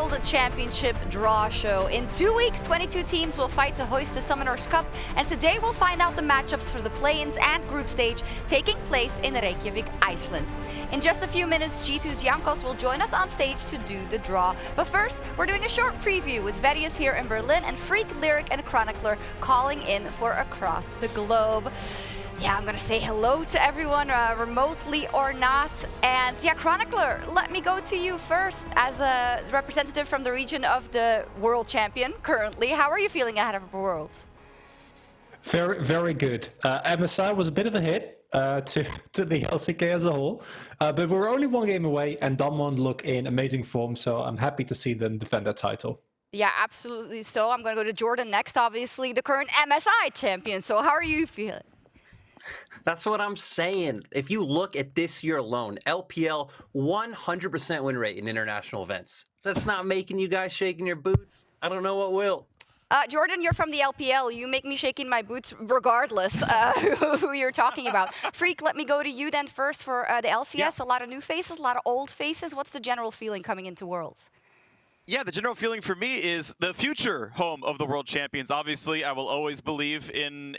World Championship Draw Show. In 2 weeks, 22 teams will fight to hoist the Summoners Cup, and today we'll find out the matchups for the play-ins and group stage taking place in Reykjavik, Iceland. In just a few minutes, G2's Jankos will join us on stage to do the draw. But first, we're doing a short preview with Verius here in Berlin and Freak, Lyric, and Chronicler calling in for Across the Globe. Yeah, I'm gonna say hello to everyone, remotely or not. And yeah, Chronicler, let me go to you first as a representative from the region of the world champion currently. How are you feeling ahead of Worlds? Very, very good. MSI was a bit of a hit to the LCK as a whole, but we're only one game away, and Damwon look in amazing form, so I'm happy to see them defend that title. Yeah, absolutely so. I'm gonna go to Jordan next, obviously, the current MSI champion. So how are you feeling? That's what I'm saying. If you look at this year alone, LPL 100% win rate in international events. That's not making you guys shaking your boots. I don't know what will. Jordan, you're from the LPL. You make me shaking my boots regardless who you're talking about. Freak, let me go to you then first for the LCS. Yeah. A lot of new faces, a lot of old faces. What's the general feeling coming into Worlds? Yeah, the general feeling for me is the future home of the world champions. Obviously, I will always believe in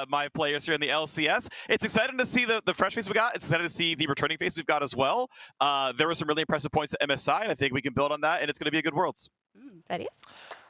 my players here in the LCS. It's exciting to see the fresh face we got. It's exciting to see the returning face we've got as well. There were some really impressive points at MSI, and I think we can build on that, and it's going to be a good Worlds. Verius?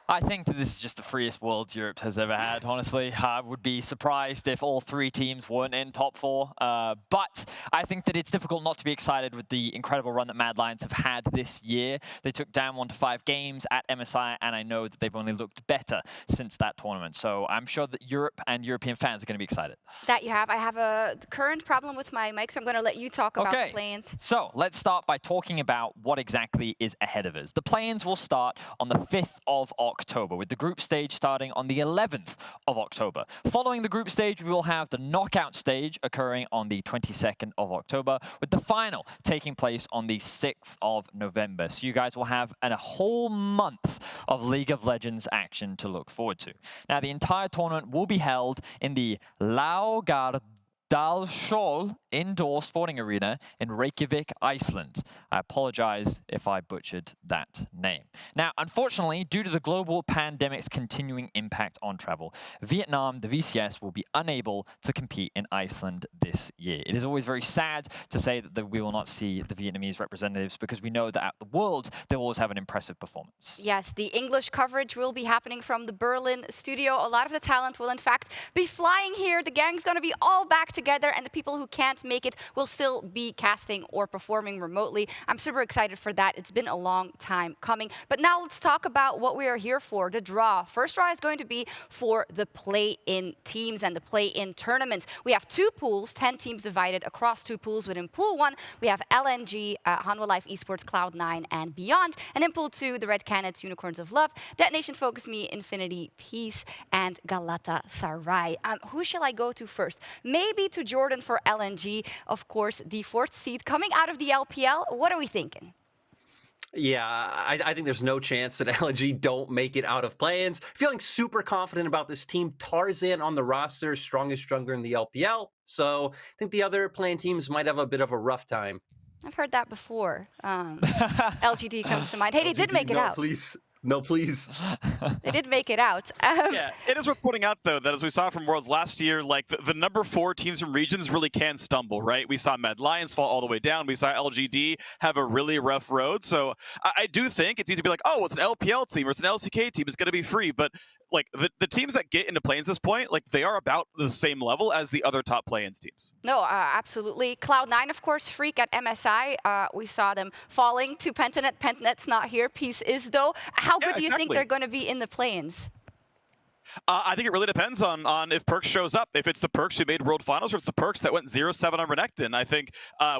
I think that this is just the freest Worlds Europe has ever had, honestly. I would be surprised if all three teams weren't in top four. But I think that it's difficult not to be excited with the incredible run that Mad Lions have had this year. They took down 1 to 5 games at MSI, and I know that they've only looked better since that tournament. So I'm sure that Europe and European fans are going to be excited. That you have. I have a current problem with my mic, so I'm going to let you talk about the play-ins. So let's start by talking about what exactly is ahead of us. The play-ins will start on the 5th of October, with the group stage starting on the 11th of October. Following the group stage, we will have the knockout stage occurring on the 22nd of October, with the final taking place on the 6th of November. So you guys will have a whole month of League of Legends action to look forward to. Now, the entire tournament will be held in the Laugardalshol Indoor Sporting Arena in Reykjavik, Iceland. I apologize if I butchered that name. Now, unfortunately, due to the global pandemic's continuing impact on travel, Vietnam, the VCS, will be unable to compete in Iceland this year. It is always very sad to say that we will not see the Vietnamese representatives, because we know that at the Worlds, they'll always have an impressive performance. Yes, the English coverage will be happening from the Berlin studio. A lot of the talent will, in fact, be flying here. The gang's going to be all back together, and the people who can't make it will still be casting or performing remotely. I'm super excited for that. It's been a long time coming. But now let's talk about what we are here for, the draw. First draw is going to be for the play-in teams and the play-in tournaments. We have 2 pools, 10 teams divided across 2 pools. Within Pool 1, we have LNG, Hanwha Life Esports, Cloud9, and beyond. And in Pool 2, the Red Canids, Unicorns of Love, Dead Nation, Focus Me, Infinity, Peace, and Galatasaray. Who shall I go to first? Maybe to Jordan for LNG. Of course, the 4th seed coming out of the LPL. What are we thinking? Yeah, I think there's no chance that LNG don't make it out of play-ins. Feeling super confident about this team. Tarzan on the roster, strongest jungler in the LPL. So I think the other play-in teams might have a bit of a rough time. I've heard that before. LGD comes to mind. Hey, they did make it out. Please. No, please. They did make it out. Yeah, it is worth pointing out, though, that as we saw from Worlds last year, like the number 4 teams from regions really can stumble, right? We saw Mad Lions fall all the way down. We saw LGD have a really rough road. So I do think it's easy to be like, oh, it's an LPL team or it's an LCK team. It's going to be free. But like the teams that get into play-ins at this point, like they are about the same level as the other top play-ins teams. No, absolutely. Cloud9, of course, Freak at MSI. We saw them falling to Pentanet. Pentanet's not here. Peace is, though. How good do you think they're going to be in the play-ins? I think it really depends on if Perks shows up. If it's the Perks who made World Finals or it's the Perks that went 0-7 on Renekton. I think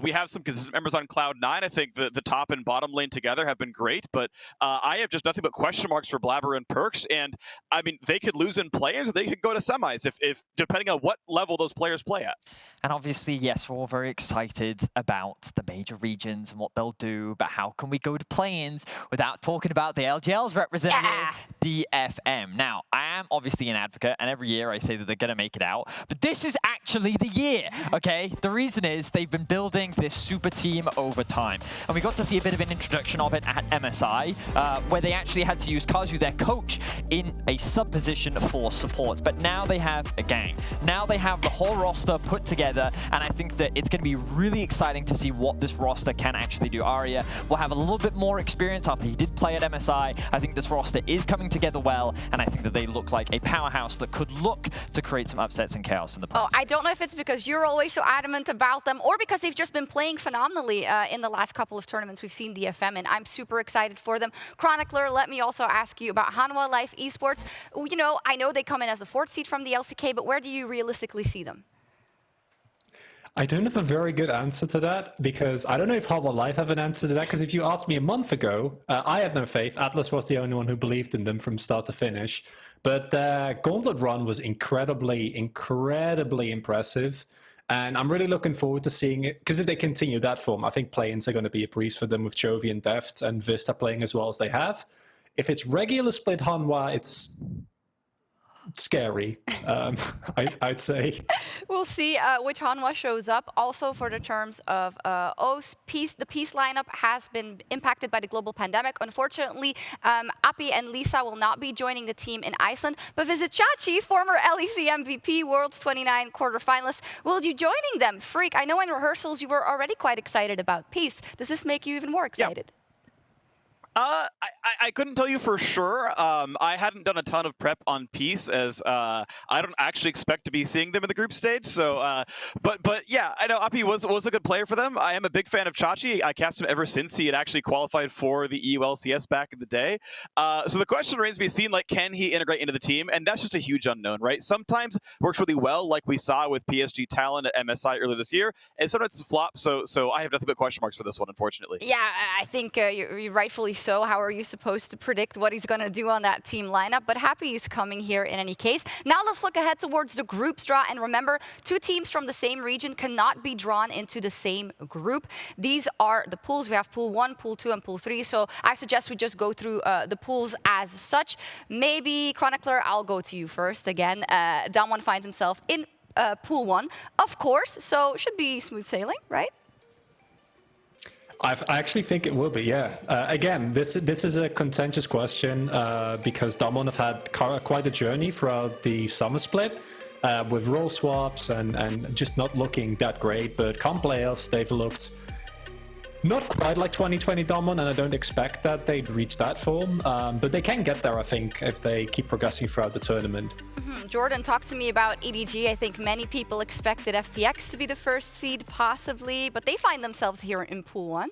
we have some consistent members on Cloud9. I think the top and bottom lane together have been great, but I have just nothing but question marks for Blabber and Perks. And I mean, they could lose in play-ins or they could go to semis if depending on what level those players play at. And obviously, yes, we're all very excited about the major regions and what they'll do, but how can we go to play-ins without talking about the LGL's representative, DFM? Now, I am obviously an advocate, and every year I say that they're going to make it out, but this is actually actually the year, okay? The reason is they've been building this super team over time. And we got to see a bit of an introduction of it at MSI, where they actually had to use Kazu, their coach, in a sub position for support. But now they have a gang. Now they have the whole roster put together, and I think that it's going to be really exciting to see what this roster can actually do. Arya will have a little bit more experience after he did play at MSI. I think this roster is coming together well, and I think that they look like a powerhouse that could look to create some upsets and chaos in the past. Oh, I don't know if it's because you're always so adamant about them or because they've just been playing phenomenally in the last couple of tournaments we've seen DFM, and I'm super excited for them. Chronicler, let me also ask you about Hanwha Life Esports. You know, I know they come in as the 4th seed from the LCK, but where do you realistically see them? I don't have a very good answer to that, because I don't know if Hanwha Life have an answer to that, because if you asked me a month ago, I had no faith. Atlas was the only one who believed in them from start to finish. But the Gauntlet run was incredibly impressive. And I'm really looking forward to seeing it, because if they continue that form, I think play-ins are going to be a breeze for them with Chovy and Deft and Vista playing as well as they have. If it's regular split Hanwha, it's scary, I'd say. We'll see which Hanwha shows up. Also, for the terms of O's, the Peace lineup has been impacted by the global pandemic. Unfortunately, Api and Lisa will not be joining the team in Iceland, but Visit Chachi, former LEC MVP, Worlds 29 quarterfinalist, will you joining them? Freak, I know in rehearsals you were already quite excited about Peace. Does this make you even more excited? Yeah. I couldn't tell you for sure. I hadn't done a ton of prep on Peace, as I don't actually expect to be seeing them in the group stage. So, but yeah, I know Api was a good player for them. I am a big fan of Chachi. I cast him ever since he had actually qualified for the EULCS back in the day. So the question remains to be seen, like, can he integrate into the team? And that's just a huge unknown, right? Sometimes works really well, like we saw with PSG Talon at MSI earlier this year, and sometimes it's a flop. So I have nothing but question marks for this one, unfortunately. Yeah, I think you're rightfully so. How are you supposed to predict what he's going to do on that team lineup? But happy he's coming here in any case. Now let's look ahead towards the groups draw. And remember, 2 teams from the same region cannot be drawn into the same group. These are the pools. We have Pool 1, Pool 2, and Pool 3. So I suggest we just go through the pools as such. Maybe, Chronicler, I'll go to you first again. Damwon finds himself in Pool 1, of course. So should be smooth sailing, right? I actually think it will be, yeah. Again, this is a contentious question because Damwon have had quite a journey throughout the summer split with role swaps and just not looking that great. But come playoffs, they've looked not quite like 2020 Damwon, and I don't expect that they'd reach that form. But they can get there, I think, if they keep progressing throughout the tournament. Jordan, talk to me about EDG. I think many people expected FPX to be the first seed, possibly, but they find themselves here in Pool 1.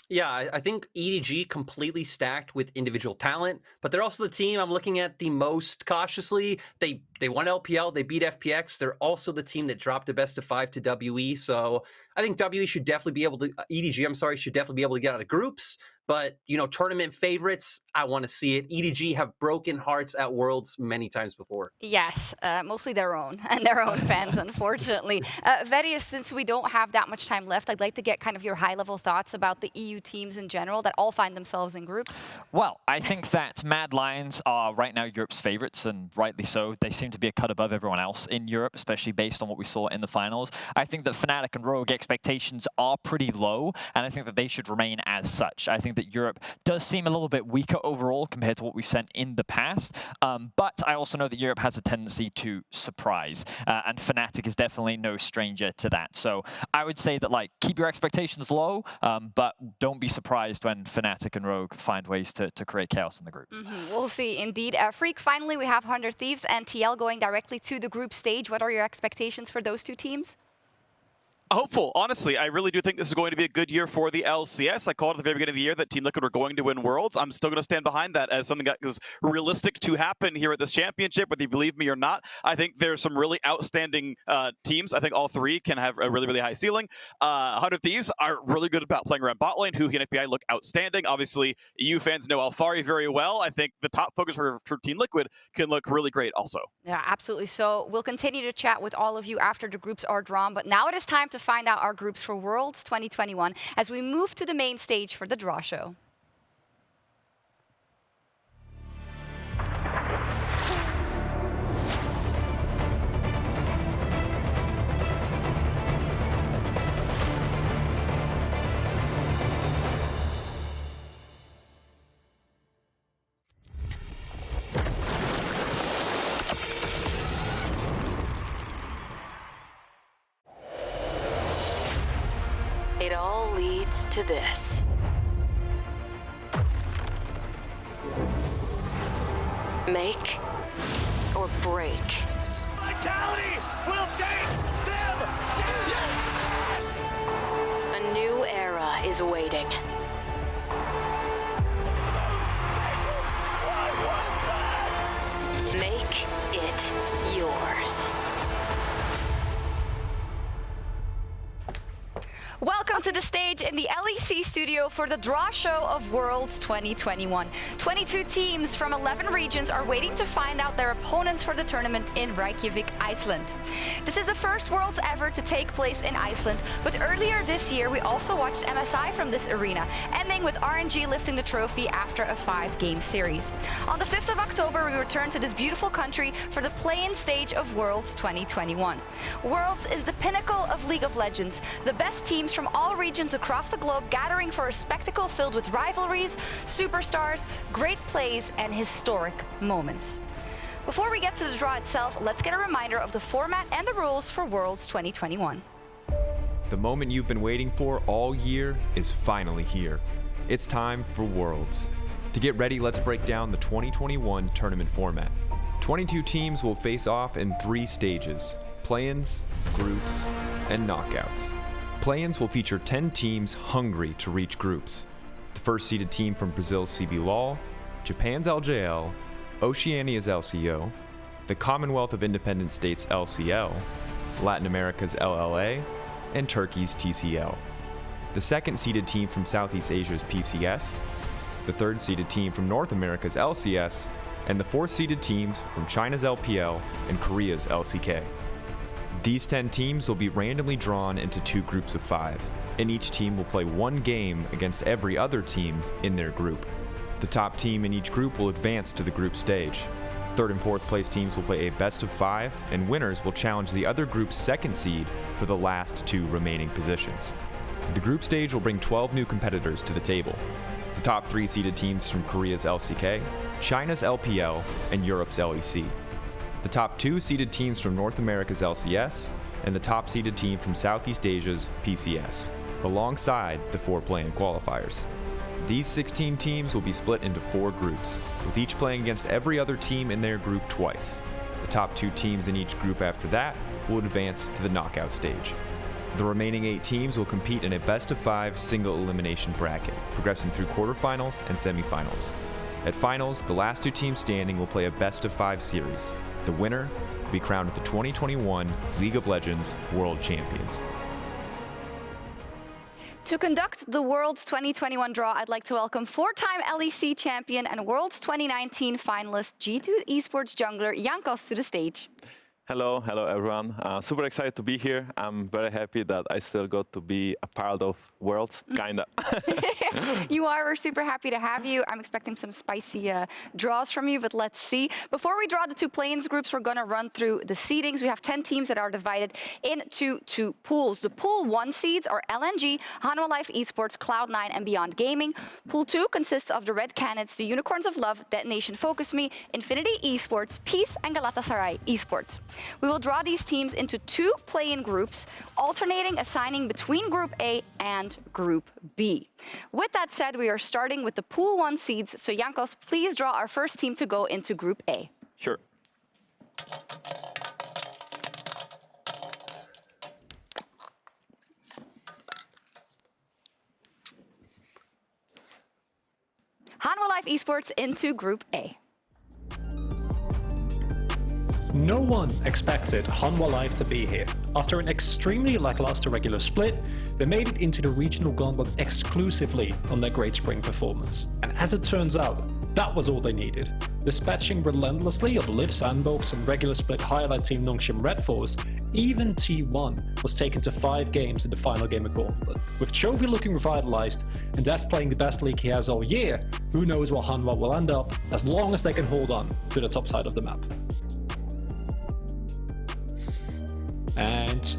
Yeah, I think EDG completely stacked with individual talent, but they're also the team I'm looking at the most cautiously. They won LPL, they beat FPX. They're also the team that dropped a best of 5 to WE. So I think WE should definitely be able to, EDG, I'm sorry, should definitely be able to get out of groups. But, you know, tournament favorites, I want to see it. EDG have broken hearts at Worlds many times before. Yes, mostly their own and their own fans, unfortunately. Verius, since we don't have that much time left, I'd like to get kind of your high-level thoughts about the EU teams in general that all find themselves in groups. Well, I think that Mad Lions are right now Europe's favorites, and rightly so. They seem to be a cut above everyone else in Europe, especially based on what we saw in the finals. I think that Fnatic and Rogue expectations are pretty low, and I think that they should remain as such. I think that Europe does seem a little bit weaker overall compared to what we've seen in the past, but I also know that Europe has a tendency to surprise, and Fnatic is definitely no stranger to that. So I would say that, like, keep your expectations low, but don't be surprised when Fnatic and Rogue find ways to create chaos in the groups. We'll see, indeed. Freak, finally, we have 100 Thieves and TL going directly to the group stage. What are your expectations for those 2 teams? Hopeful. Honestly, I really do think this is going to be a good year for the LCS. I called at the very beginning of the year that Team Liquid were going to win Worlds. I'm still going to stand behind that as something that is realistic to happen here at this championship, whether you believe me or not. I think there's some really outstanding teams. I think all 3 can have a really, really high ceiling. 100 Thieves are really good about playing around bot lane. Huhi and FBI look outstanding. Obviously, EU fans know Alfari very well. I think the top focus for Team Liquid can look really great also. Yeah, absolutely. So we'll continue to chat with all of you after the groups are drawn, but now it is time to find out our groups for Worlds 2021 as we move to the main stage for the draw show. It all leads to this. Make or break. Vitality will take them! A new era is waiting. What was that? Make it yours. Welcome to the stage in the LEC studio for the draw show of Worlds 2021. 22 teams from 11 regions are waiting to find out their opponents for the tournament in Reykjavik, Iceland. This is the first Worlds ever to take place in Iceland, but earlier this year we also watched MSI from this arena, ending with RNG lifting the trophy after a 5-game series. On the 5th of October, we return to this beautiful country for the play-in stage of Worlds 2021. Worlds is the pinnacle of League of Legends, the best teams from all regions across the globe gathering for a spectacle filled with rivalries, superstars, great plays, and historic moments. Before we get to the draw itself, let's get a reminder of the format and the rules for Worlds 2021. The moment you've been waiting for all year is finally here. It's time for Worlds. To get ready, let's break down the 2021 tournament format. 22 teams will face off in 3 stages: play-ins, groups, and knockouts. Play-ins will feature 10 teams hungry to reach groups. The first seeded team from Brazil's CB LOL, Japan's LJL, Oceania's LCO, the Commonwealth of Independent States LCL, Latin America's LLA, and Turkey's TCL. The second seeded team from Southeast Asia's PCS, the third seeded team from North America's LCS, and the fourth seeded teams from China's LPL and Korea's LCK. These 10 teams will be randomly drawn into 2 groups of 5, and each team will play 1 game against every other team in their group. The top team in each group will advance to the group stage. Third and fourth place teams will play a best of 5, and winners will challenge the other group's second seed for the last 2 remaining positions. The group stage will bring 12 new competitors to the table. The top 3 seeded teams from Korea's LCK, China's LPL, and Europe's LEC. The top 2 seeded teams from North America's LCS, and the top seeded team from Southeast Asia's PCS, alongside the 4 play-in qualifiers. These 16 teams will be split into 4 groups, with each playing against every other team in their group twice. The top 2 teams in each group after that will advance to the knockout stage. The remaining 8 teams will compete in a best-of-5 single elimination bracket, progressing through quarterfinals and semifinals. At finals, the last 2 teams standing will play a best-of-5 series. The winner will be crowned the 2021 League of Legends World Champions. To conduct the Worlds 2021 draw, I'd like to welcome 4-time LEC champion and Worlds 2019 finalist G2 Esports jungler Jankos to the stage. Hello everyone. Super excited to be here. I'm very happy that I still got to be a part of Worlds, kinda. You are. We're super happy to have you. I'm expecting some spicy draws from you, but let's see. Before we draw the 2 play-ins groups, we're going to run through the seedings. We have 10 teams that are divided into 2 pools. The Pool 1 seeds are LNG, Hanwha Life Esports, Cloud9, and Beyond Gaming. Pool 2 consists of the Red Canids, the Unicorns of Love, Detonation Focus Me, Infinity Esports, Peace, and Galatasaray Esports. We will draw these teams into 2 play-in groups, alternating assigning between Group A and Group B. With that said, we are starting with the Pool 1 seeds, so Jankos, please draw our first team to go into Group A. Sure. Hanwha Life Esports into Group A. No one expected Hanwha Life to be here. After an extremely lackluster regular split, they made it into the regional gauntlet exclusively on their great spring performance. And as it turns out, that was all they needed. Dispatching relentlessly of Liv Sandbox and regular split highlight team Nongshim Red Force, even T1 was taken to 5 games in the final game of Gauntlet. With Chovy looking revitalized and Death playing the best league he has all year, who knows where Hanwha will end up as long as they can hold on to the top side of the map. And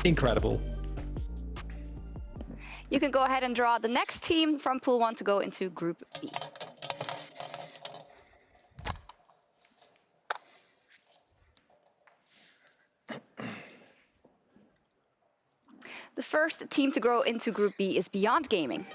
incredible. You can go ahead and draw the next team from Pool 1 to go into Group B. The first team to grow into Group B is Beyond Gaming.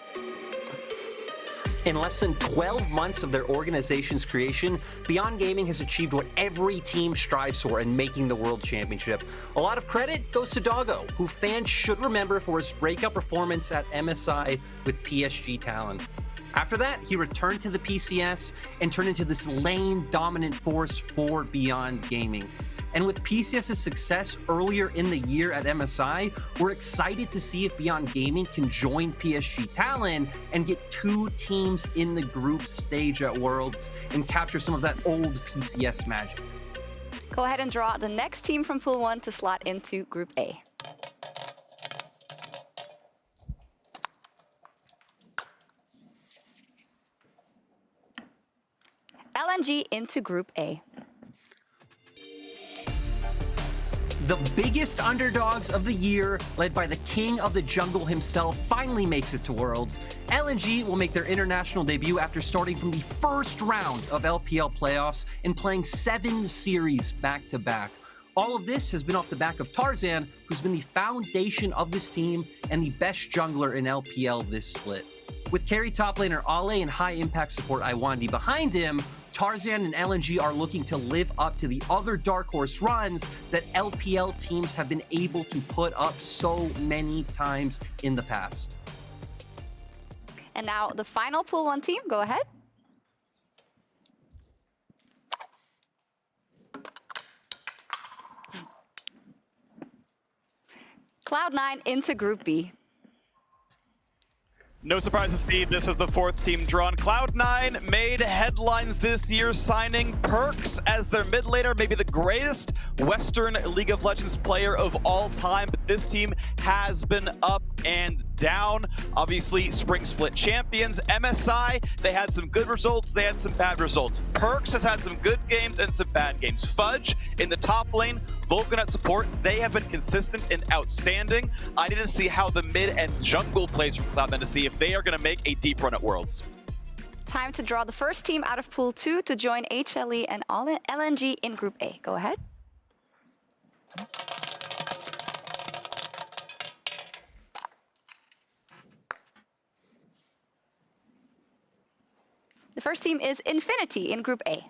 In less than 12 months of their organization's creation, Beyond Gaming has achieved what every team strives for in making the World Championship. A lot of credit goes to Doggo, who fans should remember for his breakout performance at MSI with PSG Talon. After that, he returned to the PCS and turned into this lane-dominant force for Beyond Gaming. And with PCS's success earlier in the year at MSI, we're excited to see if Beyond Gaming can join PSG Talon and get 2 teams in the group stage at Worlds and capture some of that old PCS magic. Go ahead and draw the next team from Pool 1 to slot into Group A. LNG into Group A. The biggest underdogs of the year, led by the king of the jungle himself, finally makes it to Worlds. LNG will make their international debut after starting from the first round of LPL playoffs and playing 7 series back-to-back. All of this has been off the back of Tarzan, who's been the foundation of this team and the best jungler in LPL this split. With carry top laner Ale and high impact support Iwandi behind him, Tarzan and LNG are looking to live up to the other Dark Horse runs that LPL teams have been able to put up so many times in the past. And now the final Pool 1 team, go ahead. Cloud9 into Group B. No surprises, Steve. This is the 4th team drawn. Cloud9 made headlines this year, signing Perks as their mid laner, maybe the greatest Western League of Legends player of all time. But this team has been up and down. Obviously, Spring Split champions. MSI, they had some good results, they had some bad results. Perks has had some good games and some bad games. Fudge in the top lane, Vulcan at support, they have been consistent and outstanding. I need to see how the mid and jungle plays from Cloud9 to see if they are going to make a deep run at Worlds. Time to draw the first team out of Pool 2 to join HLE and LNG in Group A. Go ahead. The first team is Infinity in Group A.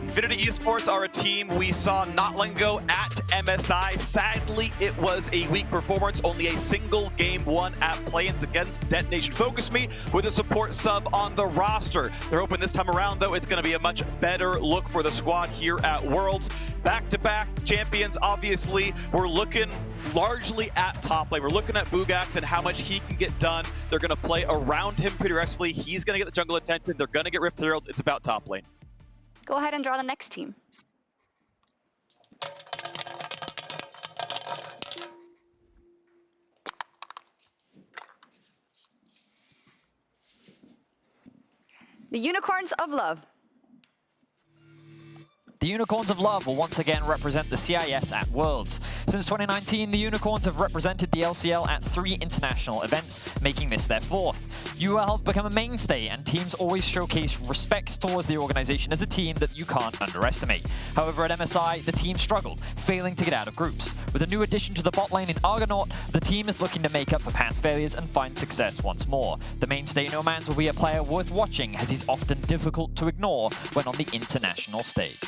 Infinity Esports are a team we saw not long ago at MSI. Sadly, it was a weak performance, only a single game won at play-ins against Detonation Focus Me with a support sub on the roster. They're hoping this time around, though, it's going to be a much better look for the squad here at Worlds. Back-to-back champions, obviously, we're looking largely at top lane. We're looking at Bugax and how much he can get done. They're going to play around him pretty aggressively. He's going to get the jungle attention. They're going to get Rift Heralds. It's about top lane. Go ahead and draw the next team. The Unicorns of Love. The Unicorns of Love will once again represent the CIS at Worlds. Since 2019, the Unicorns have represented the LCL at 3 international events, making this their 4th. UL have become a mainstay, and teams always showcase respect towards the organization as a team that you can't underestimate. However, at MSI, the team struggled, failing to get out of groups. With a new addition to the bot lane in Argonaut, the team is looking to make up for past failures and find success once more. The mainstay Nomans will be a player worth watching, as he's often difficult to ignore when on the international stage.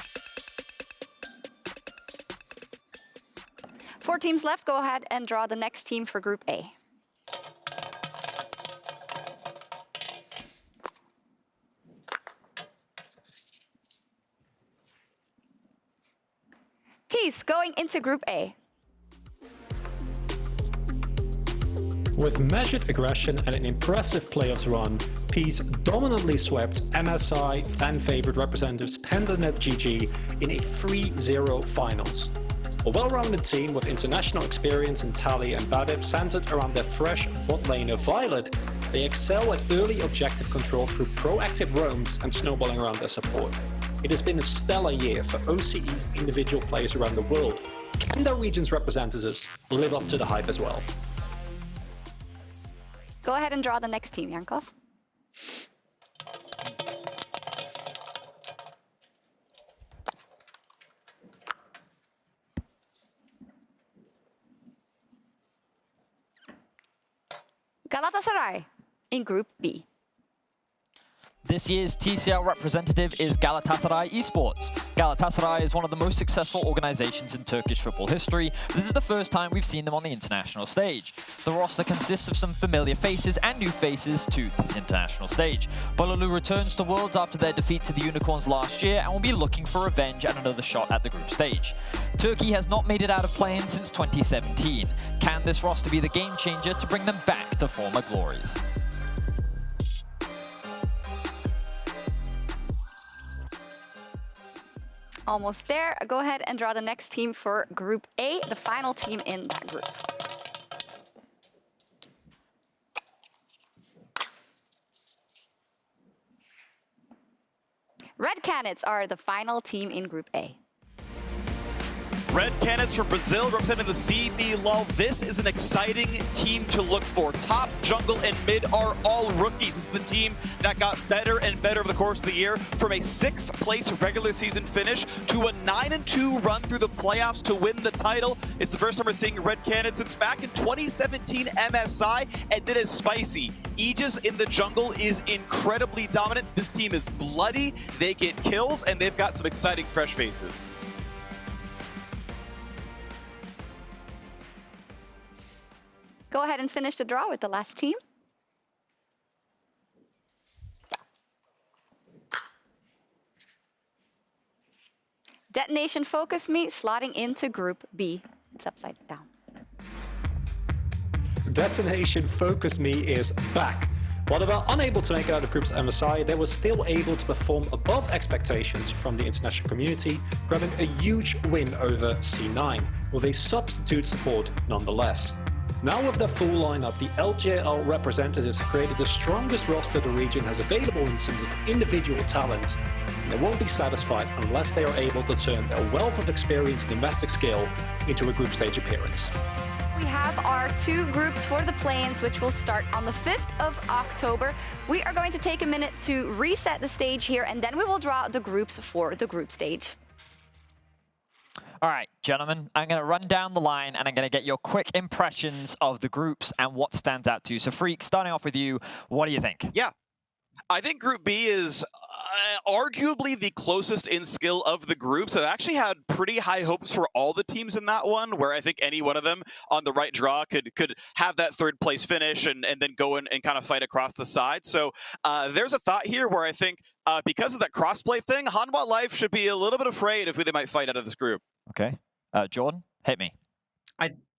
4 teams left. Go ahead and draw the next team for Group A. Peace going into Group A. With measured aggression and an impressive playoffs run, Peace dominantly swept MSI fan-favorite representatives PandaNet GG in a 3-0 finals. A well-rounded team with international experience in Tally and Badib centered around their fresh bot laner Violet, they excel at early objective control through proactive roams and snowballing around their support. It has been a stellar year for OCE's individual players around the world. Can their region's representatives live up to the hype as well? Go ahead and draw the next team, Jankov. Galatasaray in Group B. This year's TCL representative is Galatasaray Esports. Galatasaray is one of the most successful organizations in Turkish football history. This is the first time we've seen them on the international stage. The roster consists of some familiar faces and new faces to this international stage. Bololu returns to Worlds after their defeat to the Unicorns last year and will be looking for revenge and another shot at the group stage. Turkey has not made it out of play-in since 2017. Can this roster be the game changer to bring them back to former glories? Almost there. Go ahead and draw the next team for Group A, the final team in that group. Red Canids are the final team in Group A. Red Canids from Brazil representing the CBLOL. This is an exciting team to look for. Top, jungle, and mid are all rookies. This is a team that got better and better over the course of the year, from a 6th place regular season finish to a 9-2 run through the playoffs to win the title. It's the first time we're seeing Red Canids since back in 2017 MSI, and it is spicy. Aegis in the jungle is incredibly dominant. This team is bloody, they get kills, and they've got some exciting fresh faces. Go ahead and finish the draw with the last team. Detonation Focus Me slotting into Group B. It's upside down. Detonation Focus Me is back. While they were unable to make it out of Group's MSI, they were still able to perform above expectations from the international community, grabbing a huge win over C9, with a substitute support nonetheless. Now with their full lineup, the LJL representatives created the strongest roster the region has available in terms of individual talent. And they won't be satisfied unless they are able to turn their wealth of experience and domestic skill into a group stage appearance. We have our 2 groups for the play-ins, which will start on the 5th of October. We are going to take a minute to reset the stage here, and then we will draw the groups for the group stage. All right, gentlemen, I'm going to run down the line and I'm going to get your quick impressions of the groups and what stands out to you. So, Freak, starting off with you, what do you think? Yeah. I think Group B is arguably the closest in skill of the groups. I actually had pretty high hopes for all the teams in that one, where I think any one of them on the right draw could have that 3rd place finish and then go in and kind of fight across the side. So there's a thought here where I think because of that crossplay thing, Hanwha Life should be a little bit afraid of who they might fight out of this group. Okay. Jordan, hit me.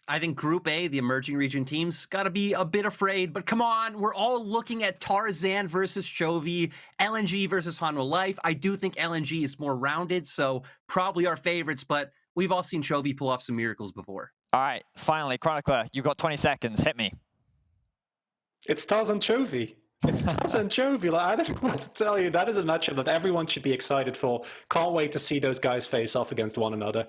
I think Group A, the emerging region teams, got to be a bit afraid. But come on, we're all looking at Tarzan versus Chovy, LNG versus Hanwha Life. I do think LNG is more rounded, so probably our favorites. But we've all seen Chovy pull off some miracles before. All right, finally, Chronicler, you've got 20 seconds. Hit me. It's Tarzan Chovy. It's Tarzan Chovy. Like, I don't know what to tell you. That is a matchup that everyone should be excited for. Can't wait to see those guys face off against one another.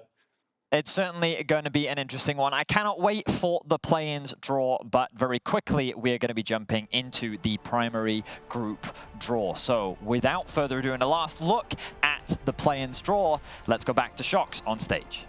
It's certainly going to be an interesting one. I cannot wait for the play-ins draw, but very quickly we are going to be jumping into the primary group draw. So without further ado, and a last look at the play-ins draw, let's go back to Shox on stage.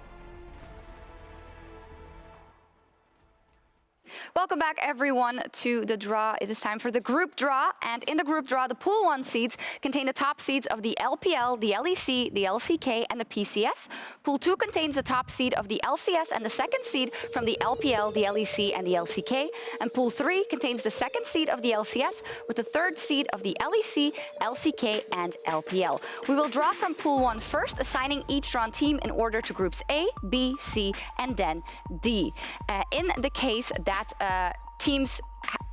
Welcome back, everyone, to the draw. It is time for the group draw. And in the group draw, the Pool 1 seeds contain the top seeds of the LPL, the LEC, the LCK, and the PCS. Pool 2 contains the top seed of the LCS and the second seed from the LPL, the LEC, and the LCK. And Pool 3 contains the second seed of the LCS with the third seed of the LEC, LCK, and LPL. We will draw from Pool 1 first, assigning each drawn team in order to groups A, B, C, and then D. In the case that teams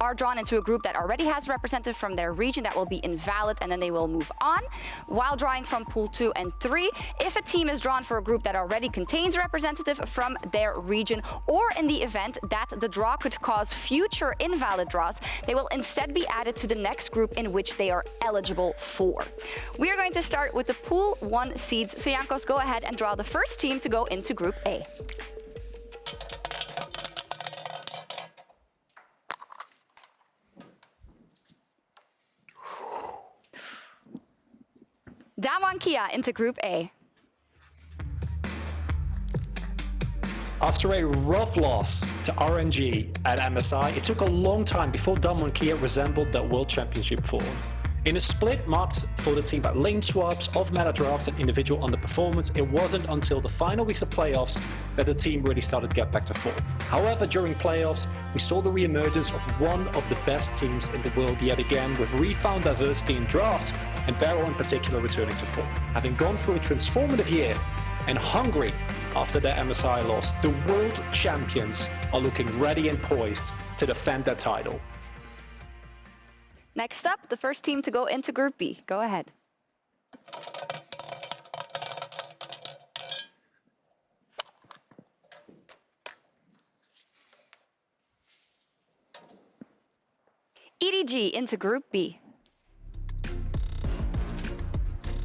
are drawn into a group that already has a representative from their region, that will be invalid, and then they will move on. While drawing from Pool 2 and 3, if a team is drawn for a group that already contains a representative from their region, or in the event that the draw could cause future invalid draws, they will instead be added to the next group in which they are eligible for. We are going to start with the Pool 1 seeds. So Jankos, go ahead and draw the first team to go into Group A. Damwon Kia into Group A. After a rough loss to RNG at MSI, it took a long time before Damwon Kia resembled that World Championship form. In a split marked for the team by lane swaps, off-meta drafts and individual underperformance, it wasn't until the final weeks of playoffs that the team really started to get back to form. However, during playoffs, we saw the re-emergence of one of the best teams in the world yet again, with refound diversity in draft and Barrel in particular returning to form. Having gone through a transformative year and hungry after their MSI loss, the world champions are looking ready and poised to defend their title. Next up, the first team to go into Group B. Go ahead. EDG into Group B.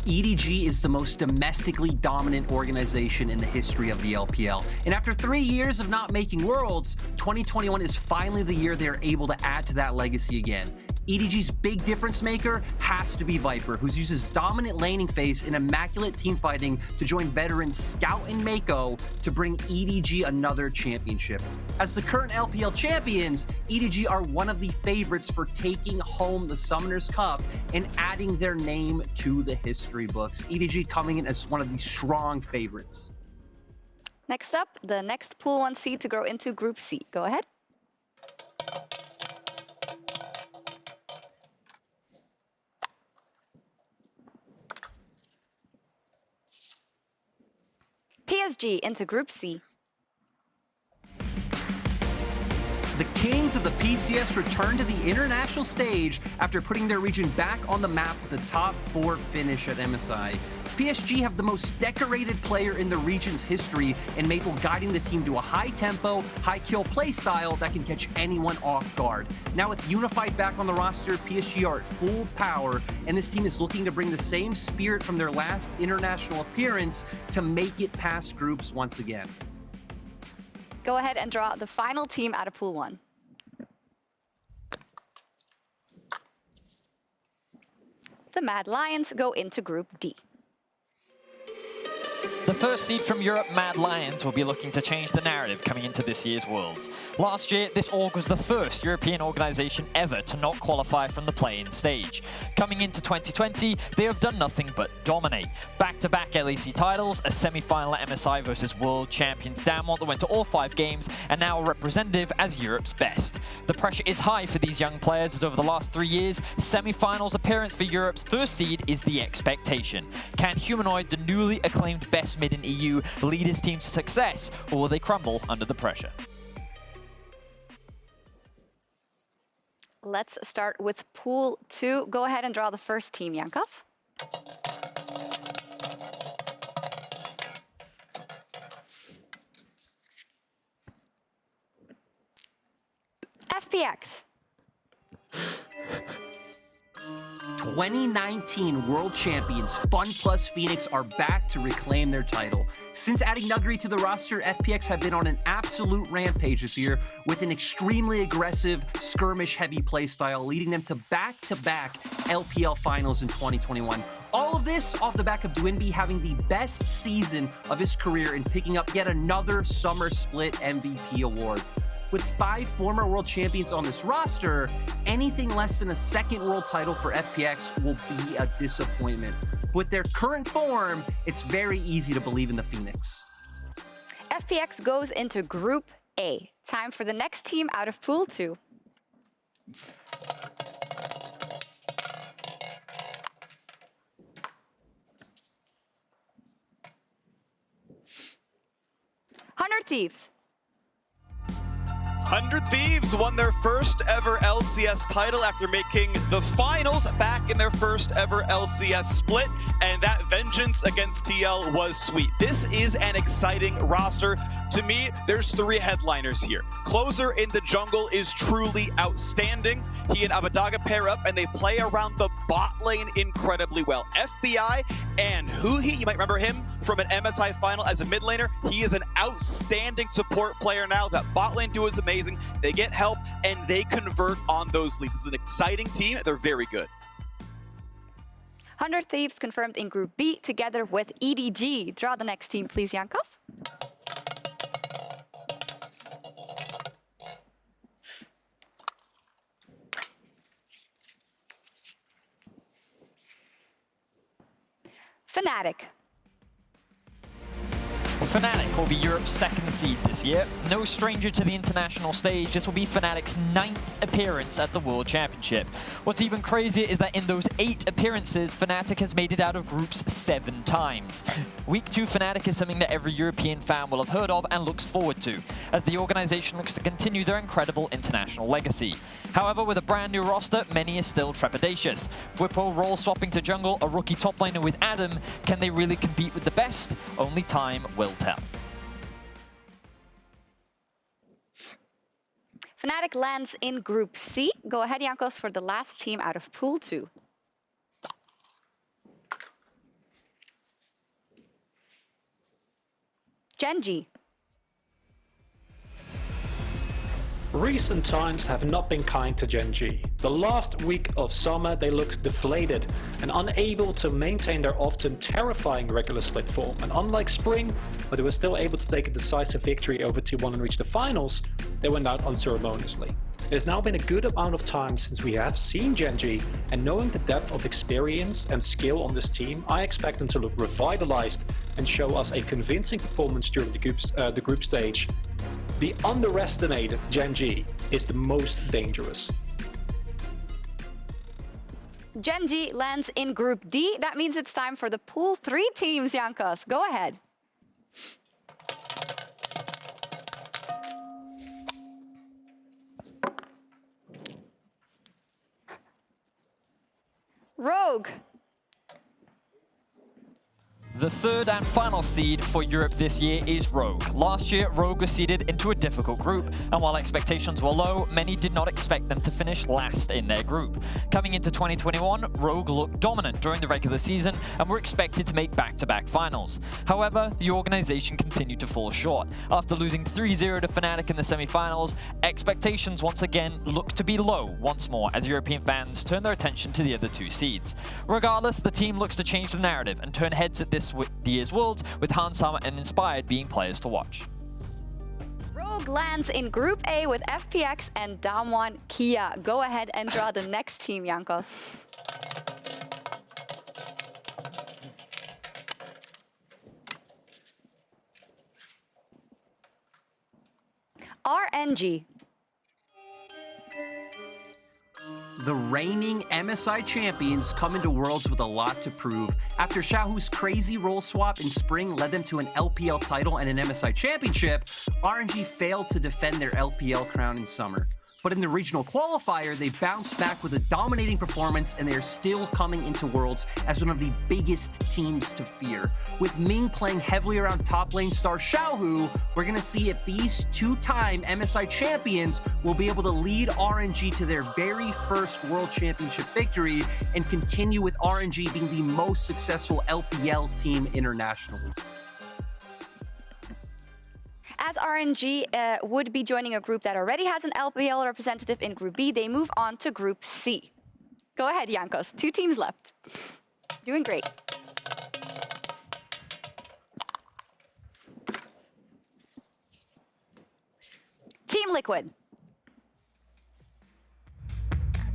EDG is the most domestically dominant organization in the history of the LPL. And after 3 years of not making Worlds, 2021 is finally the year they're able to add to that legacy again. EDG's big difference maker has to be Viper, who uses dominant laning phase and immaculate team fighting to join veterans Scout and Mako to bring EDG another championship. As the current LPL champions, EDG are one of the favorites for taking home the Summoners Cup and adding their name to the history books. EDG coming in as one of the strong favorites. Next up, the next Pool 1 seed to go into Group C. Go ahead. PSG into Group C. The Kings of the PCS return to the international stage after putting their region back on the map with a top 4 finish at MSI. PSG have the most decorated player in the region's history in Maple, guiding the team to a high-tempo, high-kill play style that can catch anyone off guard. Now with Unified back on the roster, PSG are at full power, and this team is looking to bring the same spirit from their last international appearance to make it past groups once again. Go ahead and draw the final team out of Pool 1. The Mad Lions go into Group D. The first seed from Europe, Mad Lions, will be looking to change the narrative coming into this year's Worlds. Last year, this org was the first European organization ever to not qualify from the play-in stage. Coming into 2020, they have done nothing but dominate. Back-to-back LEC titles, a semi-final at MSI versus world champions Damwon that went to all 5 games, and now a representative as Europe's best. The pressure is high for these young players as over the last 3 years, semi-finals appearance for Europe's first seed is the expectation. Can Humanoid, the newly acclaimed best mid in EU, lead his team to success, or will they crumble under the pressure? Let's start with Pool 2. Go ahead and draw the first team, Jankas. FPX. 2019 World Champions Fun Plus Phoenix are back to reclaim their title. Since adding Nuggery to the roster, FPX have been on an absolute rampage this year with an extremely aggressive, skirmish-heavy playstyle, leading them to back-to-back LPL finals in 2021. All of this off the back of Dwinby having the best season of his career and picking up yet another Summer Split MVP award. With 5 former world champions on this roster, anything less than a second world title for FPX will be a disappointment. With their current form, it's very easy to believe in the Phoenix. FPX goes into Group A. Time for the next team out of Pool 2. Hunter Thieves. 100 Thieves won their first ever LCS title after making the finals back in their first ever LCS split, and that vengeance against TL was sweet. This is an exciting roster. To me, there's 3 headliners here. Closer in the jungle is truly outstanding. He and Abadaga pair up and they play around the bot lane incredibly well. FBI and Huhi, you might remember him from an MSI final as a mid laner. He is an outstanding support player now. That bot lane duo is amazing. They get help and they convert on those leads. This is an exciting team. They're very good. 100 Thieves confirmed in Group B together with EDG. Draw the next team, please, Jankas. Fnatic. Fnatic will be Europe's second seed this year. No stranger to the international stage, this will be Fnatic's 9th appearance at the World Championship. What's even crazier is that in those 8 appearances, Fnatic has made it out of groups 7 times. Week 2 Fnatic is something that every European fan will have heard of and looks forward to, as the organization looks to continue their incredible international legacy. However, with a brand new roster, many are still trepidatious. Whippo role swapping to jungle, a rookie top laner with Adam, can they really compete with the best? Only time will tell. Fnatic lands in Group C. Go ahead, Jankos, for the last team out of Pool 2. Genji. Recent times have not been kind to Genji. The last week of summer they looked deflated and unable to maintain their often terrifying regular split form, and unlike spring, where they were still able to take a decisive victory over T1 and reach the finals, they went out unceremoniously. It has now been a good amount of time since we have seen Genji, and knowing the depth of experience and skill on this team, I expect them to look revitalized and show us a convincing performance during the group stage. The underestimated Genji is the most dangerous. Genji lands in Group D. That means it's time for the Pool 3 teams, Jankos. Go ahead. Rogue. The third and final seed for Europe this year is Rogue. Last year, Rogue was seeded into a difficult group, and while expectations were low, many did not expect them to finish last in their group. Coming into 2021, Rogue looked dominant during the regular season and were expected to make back-to-back finals. However, the organization continued to fall short. After losing 3-0 to Fnatic in the semi-finals, expectations once again looked to be low once more as European fans turn their attention to the other 2 seeds. Regardless, the team looks to change the narrative and turn heads at this year's Worlds, with Hansama and Inspired being players to watch. Rogue lands in Group A with FPX and Damwon Kia. Go ahead and draw the next team, Jankos. RNG. The reigning MSI champions come into Worlds with a lot to prove. After Xiaohu's crazy role swap in spring led them to an LPL title and an MSI championship, RNG failed to defend their LPL crown in summer. But in the regional qualifier, they bounced back with a dominating performance, and they are still coming into Worlds as one of the biggest teams to fear. With Ming playing heavily around top lane star Xiaohu, we're going to see if these 2-time MSI champions will be able to lead RNG to their very first World Championship victory and continue with RNG being the most successful LPL team internationally. As RNG would be joining a group that already has an LPL representative in Group B, they move on to Group C. Go ahead, Jankos. 2 teams left. Doing great. Team Liquid.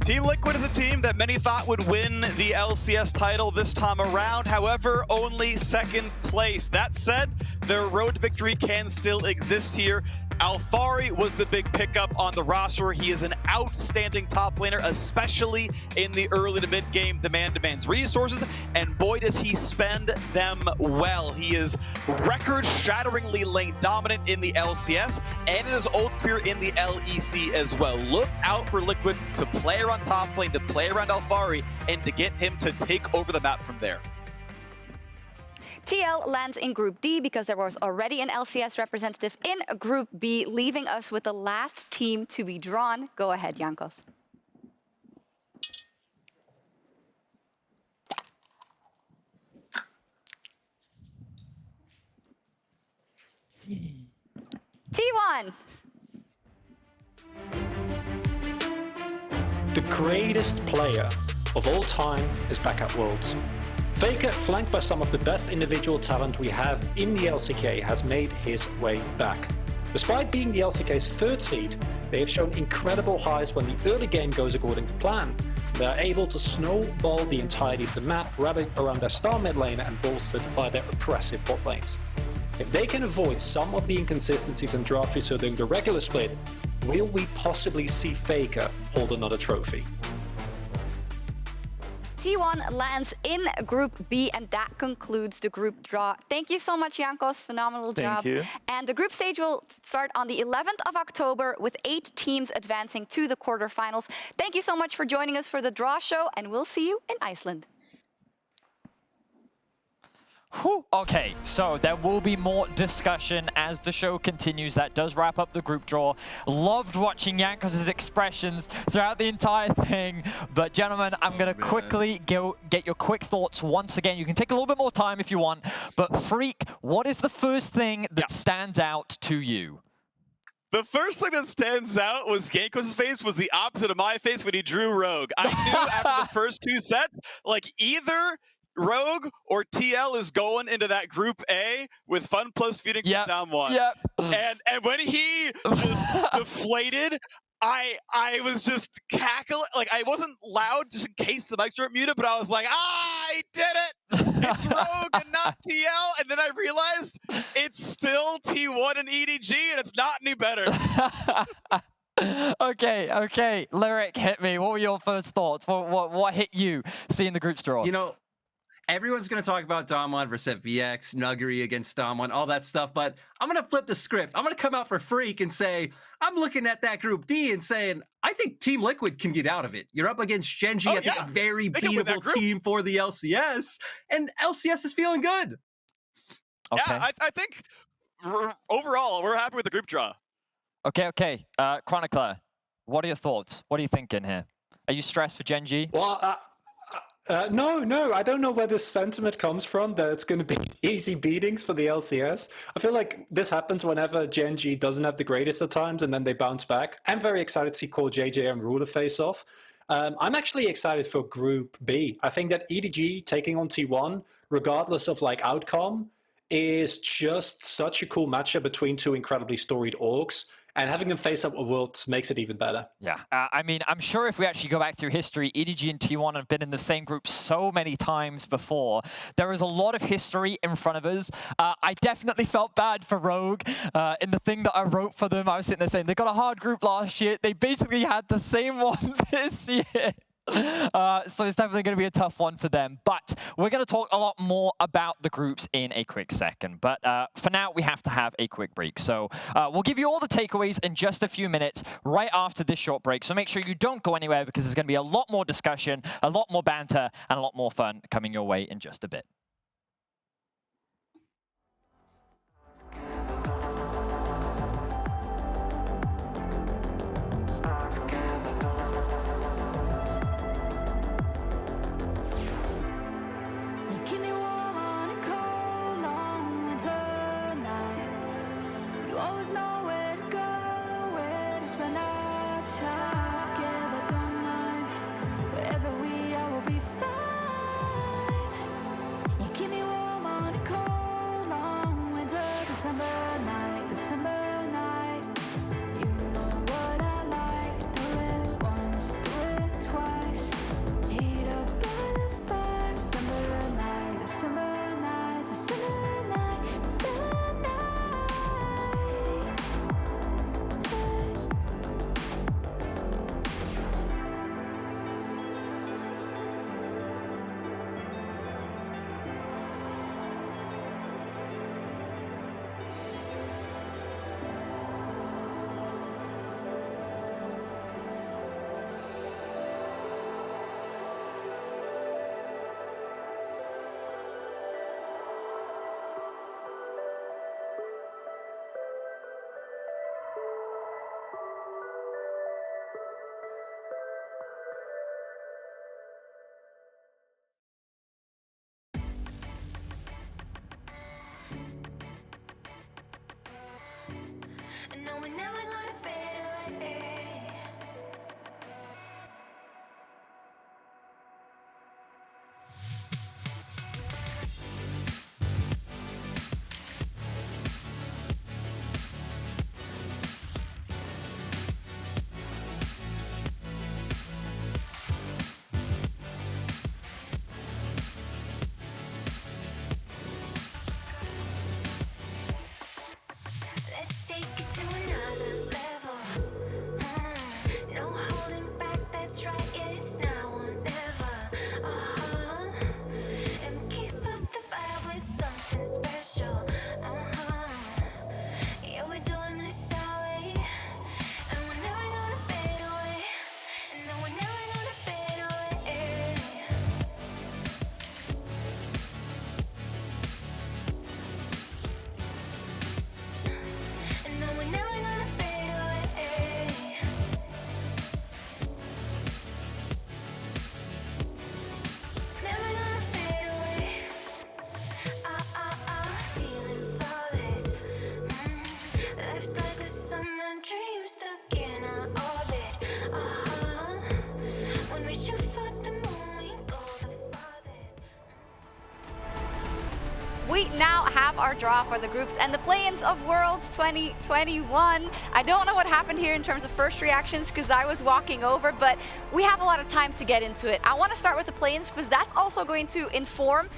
Team Liquid is a team that many thought would win the LCS title this time around. However, only 2nd place. That said, their road to victory can still exist here. Alphari was the big pickup on the roster. He is an outstanding top laner, especially in the early to mid game. The man demands resources, and boy does he spend them well. He is record-shatteringly lane dominant in the LCS and in his old career in the LEC as well. Look out for Liquid to play around top lane, to play around Alphari, and to get him to take over the map from there. TL lands in Group D because there was already an LCS representative in Group B, leaving us with the last team to be drawn. Go ahead, Jankos. T1. The greatest player of all time is back at Worlds. Faker, flanked by some of the best individual talent we have in the LCK, has made his way back. Despite being the LCK's 3rd seed, they have shown incredible highs when the early game goes according to plan. They're able to snowball the entirety of the map, wrapping around their star mid lane and bolstered by their oppressive bot lanes. If they can avoid some of the inconsistencies and draft we saw during the regular split, will we possibly see Faker hold another trophy? T1 lands in Group B, and that concludes the group draw. Thank you so much, Jankos. Phenomenal job. Thank you. And the group stage will start on the 11th of October with 8 teams advancing to the quarterfinals. Thank you so much for joining us for the draw show, and we'll see you in Iceland. Whew. Okay, so there will be more discussion as the show continues. That does wrap up the group draw. Loved watching Jankos' expressions throughout the entire thing. But gentlemen, I'm going to quickly get your quick thoughts once again. You can take a little bit more time if you want. But Freak, what is the first thing that stands out to you? The first thing that stands out was Jankos' face was the opposite of my face when he drew Rogue. I knew after the first 2 sets, like either Rogue or TL is going into that Group A with Fun plus Phoenix down 1. And when he just deflated, I was just cackling. Like, I wasn't loud just in case the mics weren't muted, but I was like, I did it! It's Rogue and not TL. And then I realized it's still T1 and EDG, and it's not any better. Okay. Lyric, hit me. What were your first thoughts? What hit you seeing the group's draw? You know, everyone's going to talk about Damwon versus VX, Nuggery against Damwon, all that stuff, but I'm going to flip the script. I'm going to come out for Freak and say, I'm looking at that Group D and saying, I think Team Liquid can get out of it. You're up against Genji, I think a very beatable team for the LCS, and LCS is feeling good. Okay. Yeah, I think overall, we're happy with the group draw. Okay. Chronicler, what are your thoughts? What are you thinking here? Are you stressed for Genji? Well, no, I don't know where this sentiment comes from, that it's going to be easy beatings for the LCS. I feel like this happens whenever Genji doesn't have the greatest at times, and then they bounce back. I'm very excited to see Core JJ and Ruler face off. I'm actually excited for Group B. I think that EDG taking on T1, regardless of like outcome, is just such a cool matchup between 2 incredibly storied orgs. And having them face up with Worlds makes it even better. Yeah, I mean, I'm sure if we actually go back through history, EDG and T1 have been in the same group so many times before. There is a lot of history in front of us. I definitely felt bad for Rogue. In the thing that I wrote for them, I was sitting there saying, they got a hard group last year. They basically had the same one this year. So it's definitely going to be a tough one for them. But we're going to talk a lot more about the groups in a quick second. But for now, we have to have a quick break. So we'll give you all the takeaways in just a few minutes right after this short break. So make sure you don't go anywhere, because there's going to be a lot more discussion, a lot more banter, and a lot more fun coming your way in just a bit. we now have our draw for the groups and the play-ins of Worlds 2021. I don't know what happened here in terms of first reactions because I was walking over, but we have a lot of time to get into it. I want to start with the play-ins because that's also going to inform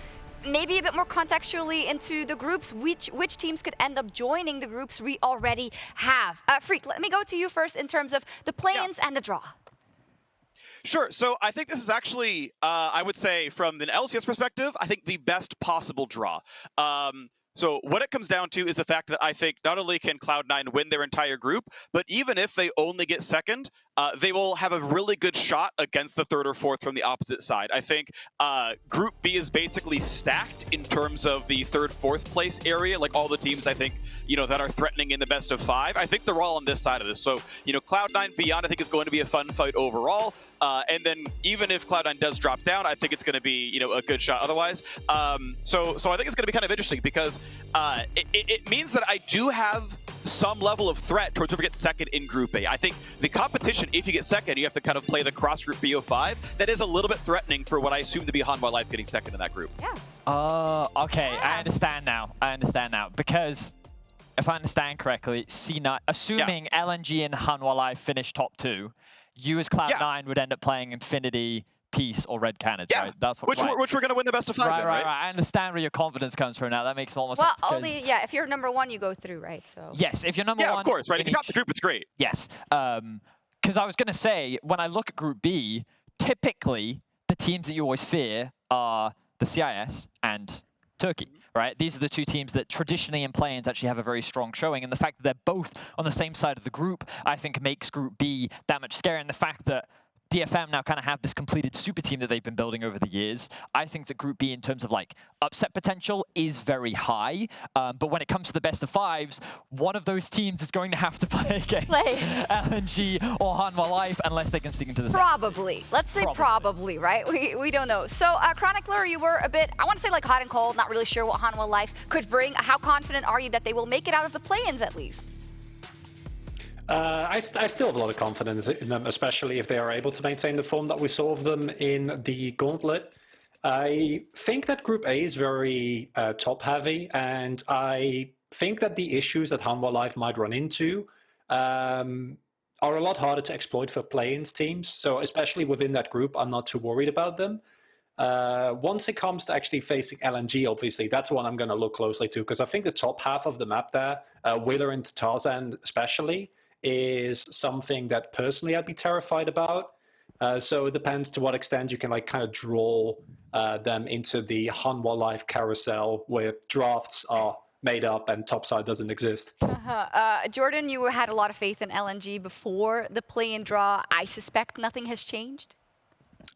maybe a bit more contextually into the groups, which teams could end up joining the groups we already have. Freak, let me go to you first in terms of the play-ins and the draw. Sure. So I think this is actually, I would say, from an LCS perspective, I think the best possible draw. So what it comes down to is the fact that I think not only can Cloud9 win their entire group, but even if they only get second, they will have a really good shot against the third or fourth from the opposite side. I think Group B is basically stacked in terms of the third, fourth place area, like all the teams I think, that are threatening in the best of 5. I think they're all on this side of this. So, Cloud9 Beyond, I think is going to be a fun fight overall. And then even if Cloud9 does drop down, I think it's going to be, a good shot otherwise. So I think it's going to be kind of interesting because it means that I do have some level of threat towards whoever gets second in Group A. I think the competition, if you get second, you have to kind of play the cross group BO5. That is a little bit threatening for what I assume to be Hanwha Life getting second in that group. Yeah. Okay. Yeah. I understand now. Because if I understand correctly, C9, assuming LNG and Hanwha Life finish top 2, you as Cloud9 would end up playing Infinity, Peace, or Red Cannons, right? That's what, which we're going to win the best of 5 right. I understand where your confidence comes from now. That makes almost sense. Well, only, if you're number 1, you go through, right? So. Yes, if you're number 1. Yeah, of course, right? If you top the group, it's great. Yes. Because I was going to say, when I look at Group B, typically the teams that you always fear are the CIS and Turkey, right? These are the two teams that traditionally in play-ins actually have a very strong showing, and the fact that they're both on the same side of the group, I think makes Group B that much scarier, and the fact that DFM now kind of have this completed super team that they've been building over the years. I think that Group B, in terms of like upset potential, is very high. But when it comes to the best of 5s, one of those teams is going to have to play against LNG or Hanwha Life unless they can stick into the sets. Probably. Let's say probably, right? We don't know. So, Chronicler, you were a bit, I want to say like hot and cold, not really sure what Hanwha Life could bring. How confident are you that they will make it out of the play-ins at least? I still have a lot of confidence in them, especially if they are able to maintain the form that we saw of them in the Gauntlet. I think that Group A is very top-heavy, and I think that the issues that Hanwha Life might run into are a lot harder to exploit for play-ins teams. So especially within that group, I'm not too worried about them. Once it comes to actually facing LNG, obviously, that's one I'm going to look closely to, because I think the top half of the map there, Wheeler and Tarzan especially, is something that personally I'd be terrified about. So it depends to what extent you can kind of draw them into the Hanwha Life carousel where drafts are made up and topside doesn't exist. Jordan, you had a lot of faith in LNG before the play-in draw. I suspect nothing has changed.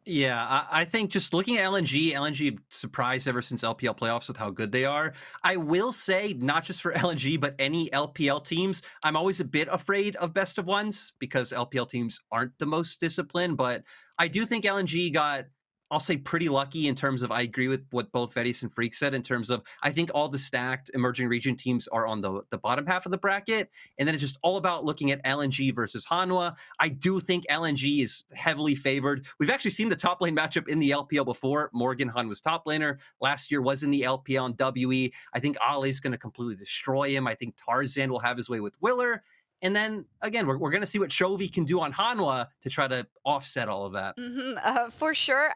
Yeah, I think just looking at LNG surprised ever since LPL playoffs with how good they are. I will say, not just for LNG, but any LPL teams, I'm always a bit afraid of best of 1s because LPL teams aren't the most disciplined. But I do think LNG got, I'll say, pretty lucky in terms of, I agree with what both Vedis and Freak said in terms of, I think all the stacked emerging region teams are on the bottom half of the bracket. And then it's just all about looking at LNG versus Hanwha. I do think LNG is heavily favored. We've actually seen the top lane matchup in the LPL before. Morgan, Hanwha's top laner, last year was in the LPL on WE. I think Ali's going to completely destroy him. I think Tarzan will have his way with Willer. And then, again, we're going to see what Chovy can do on Hanwha to try to offset all of that. For sure.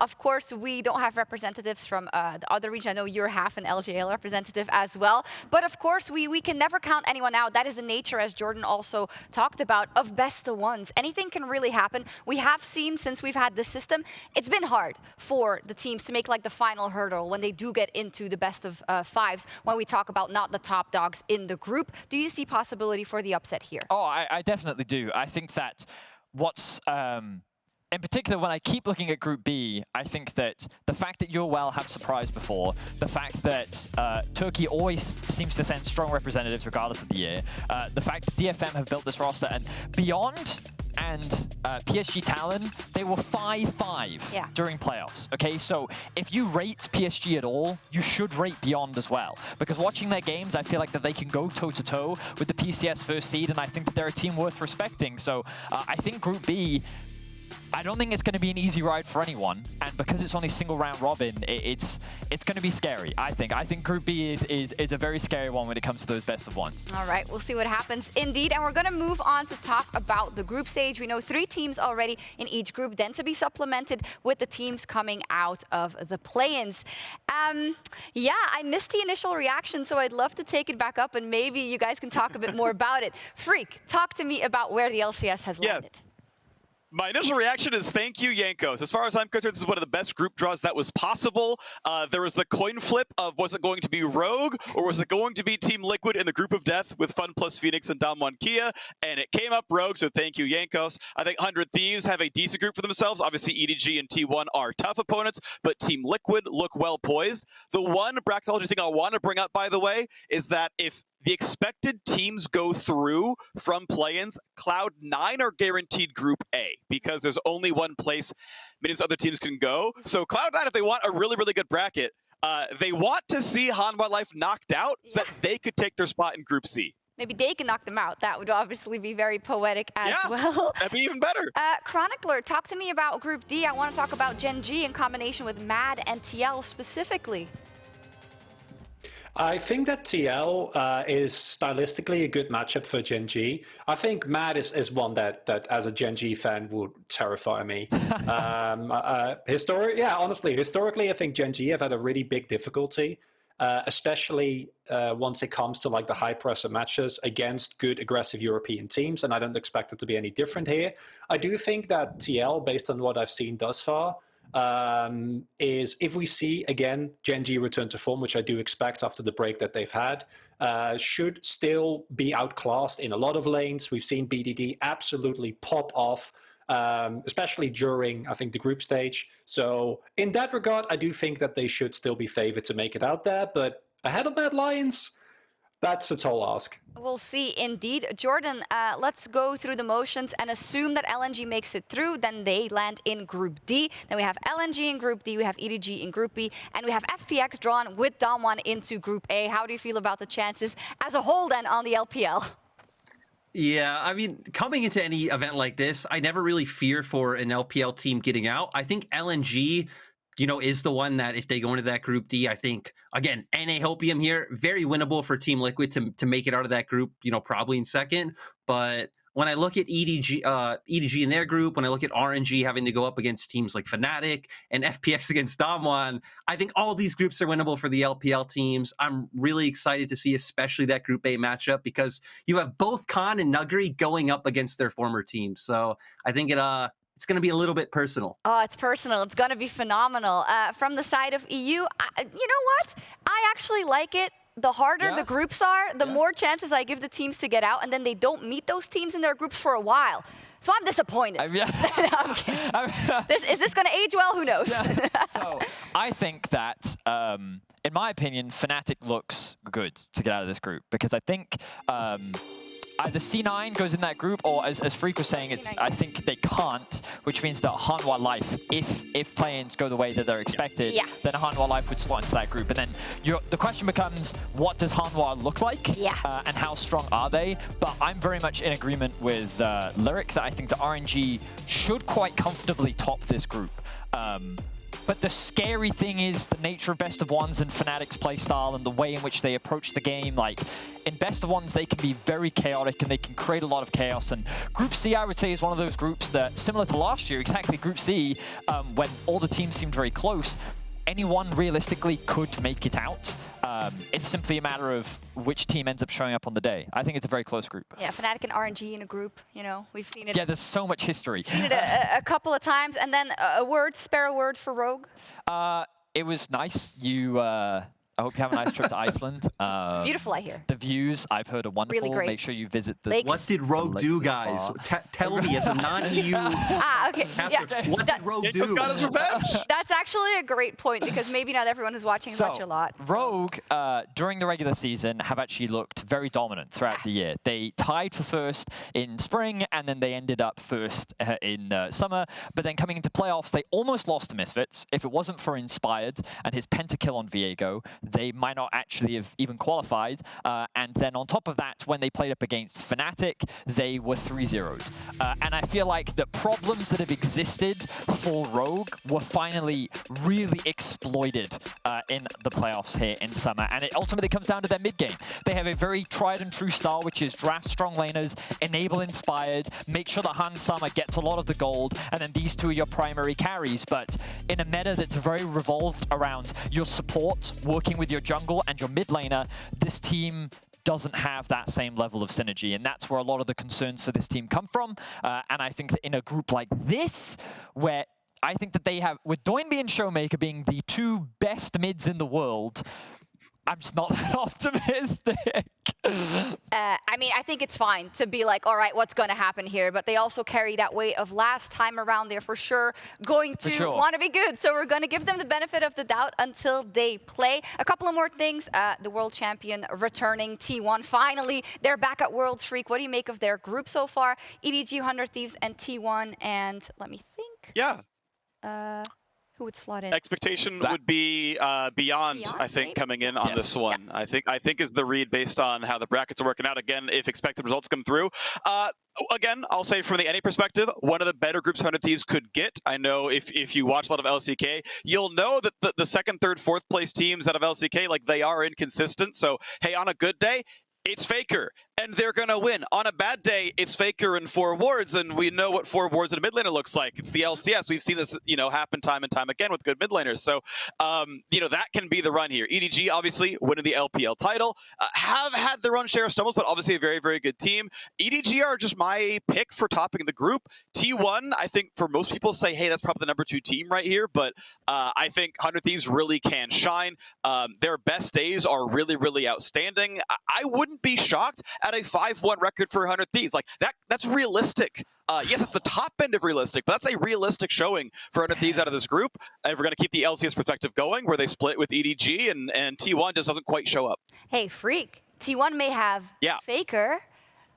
Of course, we don't have representatives from the other region. I know you're half an LJL representative as well. But of course, we can never count anyone out. That is the nature, as Jordan also talked about, of best of 1s. Anything can really happen. We have seen, since we've had this system, it's been hard for the teams to make the final hurdle when they do get into the best of 5s, when we talk about not the top dogs in the group. Do you see possibility for the upset here? Oh, I definitely do. I think that what's in particular, when I keep looking at Group B, I think that the fact that UOL have surprised before, the fact that Turkey always seems to send strong representatives regardless of the year, the fact that DFM have built this roster, and Beyond and PSG Talon, they were 5-5 during playoffs. Okay, so if you rate PSG at all, you should rate Beyond as well. Because watching their games, I feel like that they can go toe-to-toe with the PCS first seed, and I think that they're a team worth respecting. So I think Group B, I don't think it's going to be an easy ride for anyone, and because it's only single round robin, it's going to be scary. I think Group B is a very scary one when it comes to those best of ones. All right, we'll see what happens indeed, and we're going to move on to talk about the group stage. We know 3 teams already in each group, then to be supplemented with the teams coming out of the play-ins. Yeah, I missed the initial reaction, so I'd love to take it back up, and maybe you guys can talk a bit more about it. Freak, talk to me about where the LCS has landed. Yes. My initial reaction is thank you, Yankos. As far as I'm concerned, this is one of the best group draws that was possible. There was the coin flip of was it going to be Rogue or was it going to be Team Liquid in the group of death with Fun plus Phoenix and Damwon Kia? And it came up Rogue, so thank you, Yankos. I think 100 Thieves have a decent group for themselves. Obviously, EDG and T1 are tough opponents, but Team Liquid look well poised. The one bracketology thing I want to bring up, by the way, is that if the expected teams go through from play-ins, Cloud9 are guaranteed Group A because there's only one place many other teams can go. So Cloud9, if they want a really, really good bracket, they want to see Hanwha Life knocked out so that they could take their spot in Group C. Maybe they can knock them out. That would obviously be very poetic as well. That'd be even better. Chronicler, talk to me about Group D. I want to talk about Gen G in combination with MAD and TL specifically. I think that TL is stylistically a good matchup for Gen G. I think MAD is one that as a Gen G fan would terrify me. Historically, I think Gen G have had a really big difficulty, especially once it comes to like the high pressure matches against good aggressive European teams, and I don't expect it to be any different here. I do think that TL, based on what I've seen thus far, is if we see again Gen G return to form, which I do expect after the break that they've had, should still be outclassed in a lot of lanes. We've seen BDD absolutely pop off, especially during, I think, the group stage. So in that regard, I do think that they should still be favored to make it out there, but ahead of Mad Lions, that's a tall ask. We'll see indeed. Jordan, let's go through the motions and assume that LNG makes it through. Then they land in Group D. Then we have LNG in Group D, we have EDG in Group B, and we have FPX drawn with Damwon into Group A. How do you feel about the chances as a whole then on the LPL? Yeah, I mean, coming into any event like this, I never really fear for an LPL team getting out. I think LNG, you know, is the one that if they go into that Group D, I think, again, NA Hopium here, very winnable for Team Liquid to make it out of that group, you know, probably in second. But when I look at EDG in their group, when I look at RNG having to go up against teams like Fnatic and FPX against Damwon, I think all these groups are winnable for the LPL teams. I'm really excited to see especially that Group A matchup because you have both Khan and Nuguri going up against their former teams. So I think it's going to be a little bit personal. Oh, it's personal. It's going to be phenomenal. From the side of EU, you know what? I actually like it. The harder the groups are, the more chances I give the teams to get out, and then they don't meet those teams in their groups for a while. So I'm disappointed. I'm kidding. Is this going to age well? Who knows? So I think that, in my opinion, Fnatic looks good to get out of this group because I think either C9 goes in that group, or as Freak was saying, I think they can't, which means that Hanwha Life, if play-ins go the way that they're expected, then Hanwha Life would slot into that group. And then the question becomes, what does Hanwha look like? And how strong are they? But I'm very much in agreement with Lyric that I think the RNG should quite comfortably top this group. But the scary thing is the nature of best of ones and Fnatic's playstyle and the way in which they approach the game. Like, in best of ones, they can be very chaotic and they can create a lot of chaos. And Group C, I would say, is one of those groups that, similar to last year, exactly Group C, when all the teams seemed very close, anyone realistically could make it out. It's simply a matter of which team ends up showing up on the day. I think it's a very close group. Yeah, Fnatic and RNG in a group, you know, we've seen it. Yeah, there's so much history. Seen it a couple of times, and then spare a word for Rogue. It was nice. I hope you have a nice trip to Iceland. Beautiful, I hear. The views, I've heard, are wonderful. Really great. Make sure you visit the Lakes. What did Rogue do, guys? Tell me, as a non-EU okay. what did Rogue do? Got his revenge. That's actually a great point, because maybe not everyone who's watching watch a lot. Rogue, during the regular season, have actually looked very dominant throughout the year. They tied for first in spring, and then they ended up first in summer. But then coming into playoffs, they almost lost to Misfits. If it wasn't for Inspired and his pentakill on Viego, they might not actually have even qualified. And then on top of that, when they played up against Fnatic, they were 3-0'd. And I feel like the problems that have existed for Rogue were finally really exploited in the playoffs here in summer. And it ultimately comes down to their mid game. They have a very tried and true style, which is draft strong laners, enable inspired, make sure that Han Sama gets a lot of the gold, and then these two are your primary carries. But in a meta that's very revolved around your support, working with your jungle and your mid laner, this team doesn't have that same level of synergy, and that's where a lot of the concerns for this team come from. And I think that in a group like this, where I think that they have, with Doinby and Showmaker being the two best mids in the world, I'm just not that optimistic. I mean, I think it's fine to be like, all right, what's going to happen here? But they also carry that weight of last time around. They're for sure going to want to be good. So we're going to give them the benefit of the doubt until they play. A couple of more things. The world champion returning, T1. Finally, they're back at Worlds Freak. What do you make of their group so far? EDG, 100 Thieves, and T1. And let me think. Yeah. Who would slot in? Expectation would be beyond, I think, maybe? coming in on this one. Yeah. I think is the read based on how the brackets are working out. Again, if expected results come through. Again, I'll say from the NA perspective, one of the better groups 100 Thieves could get. I know if you watch a lot of LCK, you'll know that the second, third, fourth place teams out of LCK, like they are inconsistent. So, hey, on a good day, it's Faker, and they're going to win. On a bad day, it's Faker and 4 wards, and we know what 4 wards in a mid laner looks like. It's the LCS. We've seen this, happen time and time again with good mid laners. So, that can be the run here. EDG, obviously, winning the LPL title, have had their own share of stumbles, but obviously a very, very good team. EDG are just my pick for topping the group. T1, I think for most people say, hey, that's probably the number 2 team right here, but I think 100 Thieves really can shine. Their best days are really, really outstanding. I wouldn't be shocked at a 5-1 record for 100 Thieves. Like that's realistic. Yes, it's the top end of realistic, but that's a realistic showing for 100 Thieves out of this group. And we're going to keep the LCS perspective going, where they split with EDG, and T1 just doesn't quite show up. Hey, Freak. T1 may have Faker.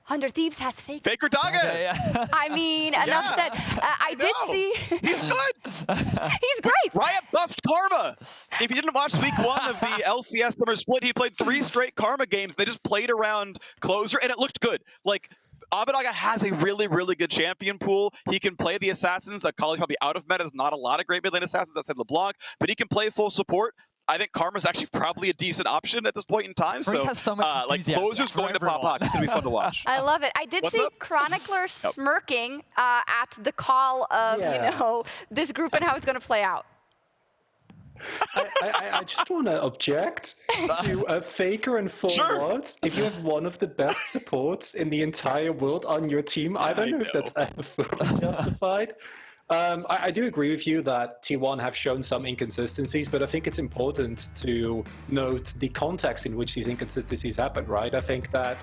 100 Thieves has Faker. Faker Dogga! Okay, yeah. I mean, enough said. I did see... He's good! He's great! Riot buffed Karma! If you didn't watch week 1 of the LCS Summer Split, he played 3 straight Karma games. They just played around closer, and it looked good. Like, Abbedagga has a really, really good champion pool. He can play the assassins. Akali's probably out of meta. There's not a lot of great mid lane assassins outside LeBlanc, but he can play full support. I think Karma's actually probably a decent option at this point in time. Freak has so much like Closer's going to pop out. It's going to be fun to watch. I love it. I did see Chronicler smirking at the call of, this group and how it's going to play out. I just want to object to Faker and 4 wards. If you have one of the best supports in the entire world on your team, I don't know if that's ever fully justified. I do agree with you that T1 have shown some inconsistencies, but I think it's important to note the context in which these inconsistencies happen, right? I think that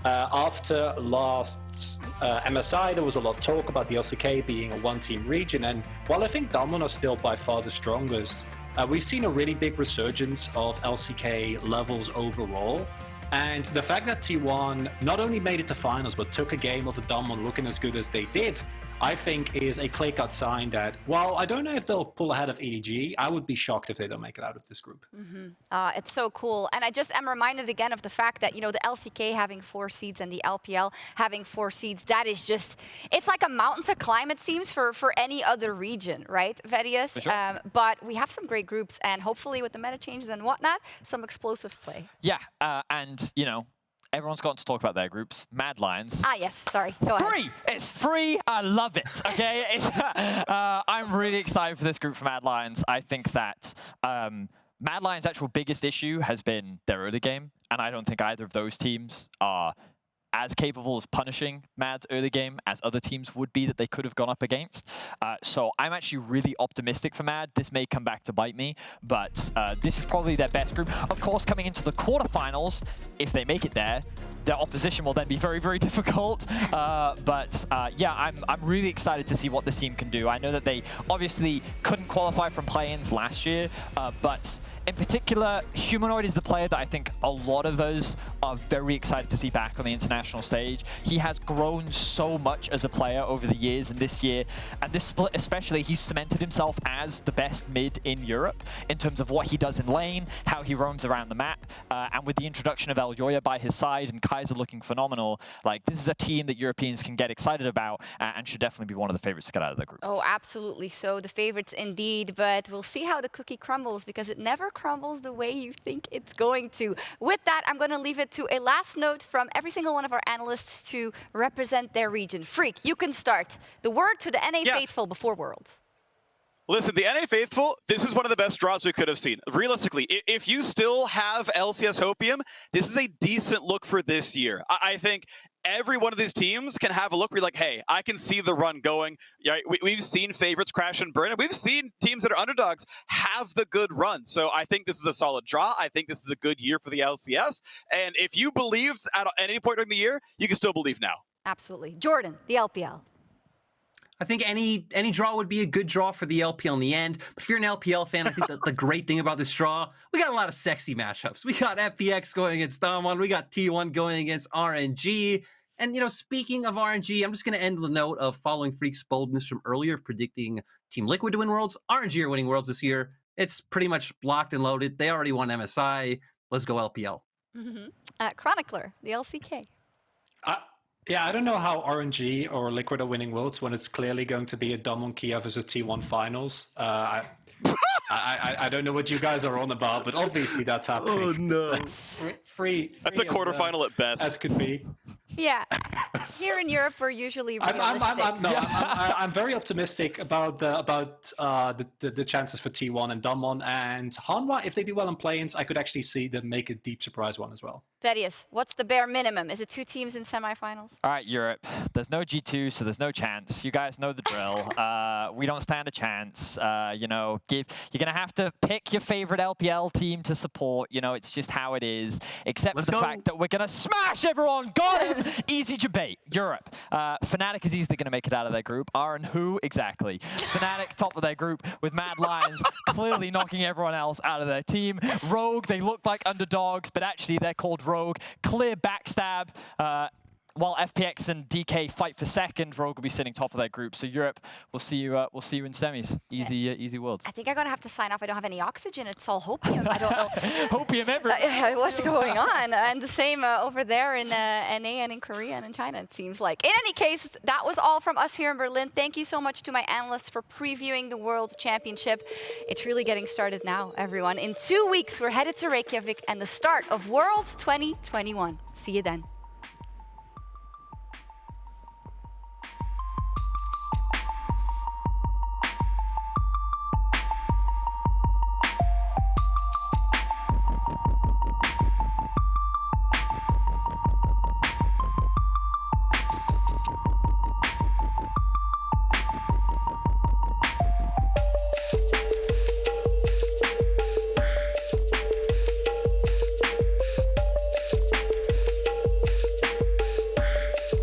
after last MSI, there was a lot of talk about the LCK being a one-team region, and while I think Damwon are still by far the strongest, we've seen a really big resurgence of LCK levels overall. And the fact that T1 not only made it to finals, but took a game of the Damwon looking as good as they did, I think is a clear-cut sign that, while I don't know if they'll pull ahead of EDG, I would be shocked if they don't make it out of this group. It's so cool. And I just am reminded again of the fact that, the LCK having 4 seeds and the LPL having 4 seeds, that is just, it's like a mountain to climb, it seems, for any other region, right, Vedius? Sure. But we have some great groups, and hopefully with the meta changes and whatnot, some explosive play. Yeah, and, everyone's gotten to talk about their groups. Mad Lions. Yes, sorry. Go ahead. Free! It's free! I love it, okay? I'm really excited for this group for Mad Lions. I think that Mad Lions' actual biggest issue has been their early game, and I don't think either of those teams are as capable as punishing Mad's early game as other teams would be that they could have gone up against. So I'm actually really optimistic for Mad. This may come back to bite me, but this is probably their best group. Of course, coming into the quarterfinals, if they make it there, their opposition will then be very, very difficult. Yeah, I'm really excited to see what this team can do. I know that they obviously couldn't qualify from play-ins last year, but in particular, Humanoid is the player that I think a lot of us are very excited to see back on the international stage. He has grown so much as a player over the years, and this year, and this split especially, he's cemented himself as the best mid in Europe in terms of what he does in lane, how he roams around the map, and with the introduction of El Yoya by his side and Kaiser looking phenomenal, like this is a team that Europeans can get excited about and should definitely be one of the favorites to get out of the group. Oh, absolutely so. The favorites indeed, but we'll see how the cookie crumbles because it never crumbles the way you think it's going to. With that, I'm going to leave it to a last note from every single one of our analysts to represent their region. Freak, you can start. The word to the NA faithful before Worlds. Listen, the NA Faithful, this is one of the best draws we could have seen. Realistically, if you still have LCS Hopium, this is a decent look for this year. I think every one of these teams can have a look where you're like, hey, I can see the run going. Yeah, we've seen favorites crash and burn, and we've seen teams that are underdogs have the good run. So I think this is a solid draw. I think this is a good year for the LCS. And if you believed at any point during the year, you can still believe now. Absolutely. Jordan, the LPL. I think any draw would be a good draw for the LPL in the end. But if you're an LPL fan, I think that the great thing about this draw, we got a lot of sexy matchups. We got FPX going against Damwon. We got T1 going against RNG. And, you know, speaking of RNG, I'm just going to end the note of following Freak's boldness from earlier of predicting Team Liquid to win Worlds. RNG are winning Worlds this year. It's pretty much locked and loaded. They already won MSI. Let's go LPL. Chronicler, the LCK. Yeah, I don't know how RNG or Liquid are winning Worlds when it's clearly going to be a Damwon Kia versus T1 finals. I don't know what you guys are on about, but obviously that's happening. Oh, no. Free That's a quarterfinal at best. as could be. Yeah. Here in Europe, we're usually realistic. I'm very optimistic about the chances for T1 and Damwon and Hanwha. If they do well in play-ins, I could actually see them make a deep surprise one as well. Thaddeus, what's the bare minimum? Is it 2 teams in semifinals? All right, Europe. There's no G2, so there's no chance. You guys know the drill. We don't stand a chance. You know, you're gonna have to pick your favorite LPL team to support. You know, it's just how it is. Except for the fact that we're gonna smash everyone. Got him. Easy debate. Europe. Fnatic is easily gonna make it out of their group. and who exactly? Fnatic top of their group with Mad Lions clearly knocking everyone else out of their team. Rogue, they look like underdogs, but actually they're called Rogue. Clear backstab. While FPX and DK fight for second, Rogue will be sitting top of their group. So Europe, we'll see you in semis. Easy Worlds. I think I'm gonna have to sign off. I don't have any oxygen. It's all hopium. I don't know. Hopium everywhere. What's going on? And the same over there in NA and in Korea and in China, it seems like. In any case, that was all from us here in Berlin. Thank you so much to my analysts for previewing the World Championship. It's really getting started now, everyone. In 2 weeks, we're headed to Reykjavik and the start of Worlds 2021. See you then.